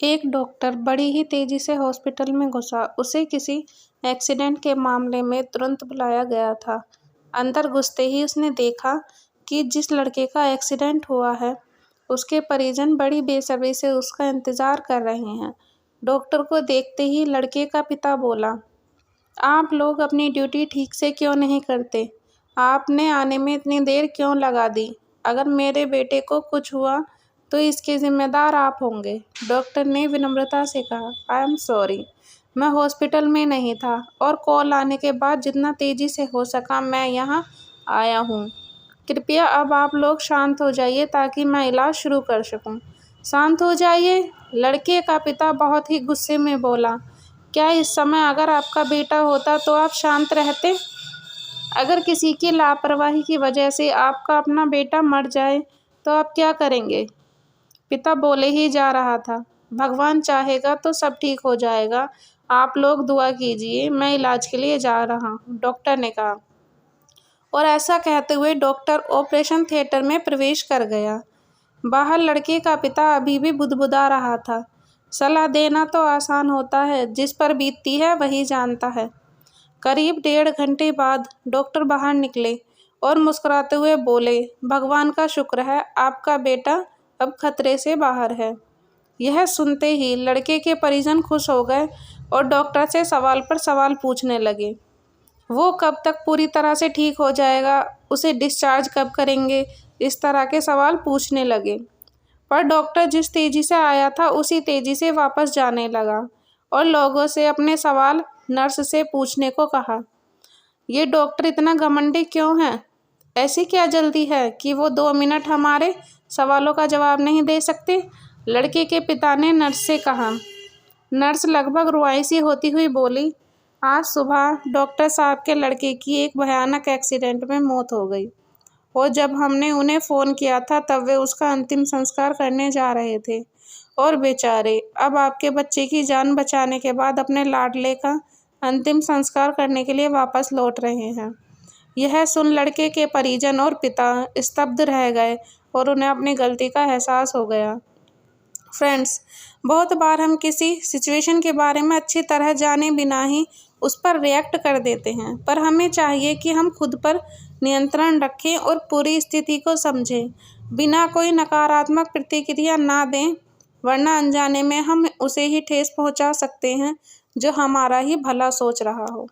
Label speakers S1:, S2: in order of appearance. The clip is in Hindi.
S1: एक डॉक्टर बड़ी ही तेजी से हॉस्पिटल में घुसा। उसे किसी एक्सीडेंट के मामले में तुरंत बुलाया गया था। अंदर घुसते ही उसने देखा कि जिस लड़के का एक्सीडेंट हुआ है, उसके परिजन बड़ी बेसब्री से उसका इंतजार कर रहे हैं। डॉक्टर को देखते ही लड़के का पिता बोला, आप लोग अपनी ड्यूटी ठीक से क्यों नहीं करते? आपने आने में इतनी देर क्यों लगा दी? अगर मेरे बेटे को कुछ हुआ तो इसके जिम्मेदार आप होंगे। डॉक्टर ने विनम्रता से कहा, आई एम सॉरी, मैं हॉस्पिटल में नहीं था और कॉल आने के बाद जितना तेजी से हो सका मैं यहाँ आया हूँ। कृपया अब आप लोग शांत हो जाइए ताकि मैं इलाज शुरू कर सकूँ। शांत हो जाइए? लड़के का पिता बहुत ही गुस्से में बोला, क्या इस समय अगर आपका बेटा होता तो आप शांत रहते? अगर किसी की लापरवाही की वजह से आपका अपना बेटा मर जाए तो आप क्या करेंगे? पिता बोले ही जा रहा था, भगवान चाहेगा तो सब ठीक हो जाएगा, आप लोग दुआ कीजिए, मैं इलाज के लिए जा रहा हूँ, डॉक्टर ने कहा। और ऐसा कहते हुए डॉक्टर ऑपरेशन थिएटर में प्रवेश कर गया। बाहर लड़के का पिता अभी भी बुदबुदा रहा था। सलाह देना तो आसान होता है, जिस पर बीतती है वही जानता है। करीब 1.5 घंटे बाद डॉक्टर बाहर निकले और मुस्कुराते हुए बोले, भगवान का शुक्र है आपका बेटा अब खतरे से बाहर है। यह सुनते ही लड़के के परिजन खुश हो गए और डॉक्टर से सवाल पर सवाल पूछने लगे। वो कब तक पूरी तरह से ठीक हो जाएगा, उसे डिस्चार्ज कब करेंगे, इस तरह के सवाल पूछने लगे। पर डॉक्टर जिस तेजी से आया था उसी तेजी से वापस जाने लगा और लोगों से अपने सवाल नर्स से पूछने को कहा। ये डॉक्टर इतना घमंडी क्यों है? ऐसी क्या जल्दी है कि वो 2 मिनट हमारे सवालों का जवाब नहीं दे सकते? लड़के के पिता ने नर्स से कहा। नर्स लगभग रुआसी होती हुई बोली, आज सुबह डॉक्टर साहब के लड़के की एक भयानक एक्सीडेंट में मौत हो गई और जब हमने उन्हें फ़ोन किया था तब वे उसका अंतिम संस्कार करने जा रहे थे और बेचारे अब आपके बच्चे की जान बचाने के बाद अपने लाडले का अंतिम संस्कार करने के लिए वापस लौट रहे हैं। यह सुन लड़के के परिजन और पिता स्तब्ध रह गए और उन्हें अपनी गलती का एहसास हो गया। फ्रेंड्स, बहुत बार हम किसी सिचुएशन के बारे में अच्छी तरह जाने बिना ही उस पर रिएक्ट कर देते हैं, पर हमें चाहिए कि हम खुद पर नियंत्रण रखें और पूरी स्थिति को समझें, बिना कोई नकारात्मक प्रतिक्रिया ना दें, वरना अनजाने में हम उसे ही ठेस पहुंचा सकते हैं जो हमारा ही भला सोच रहा हो।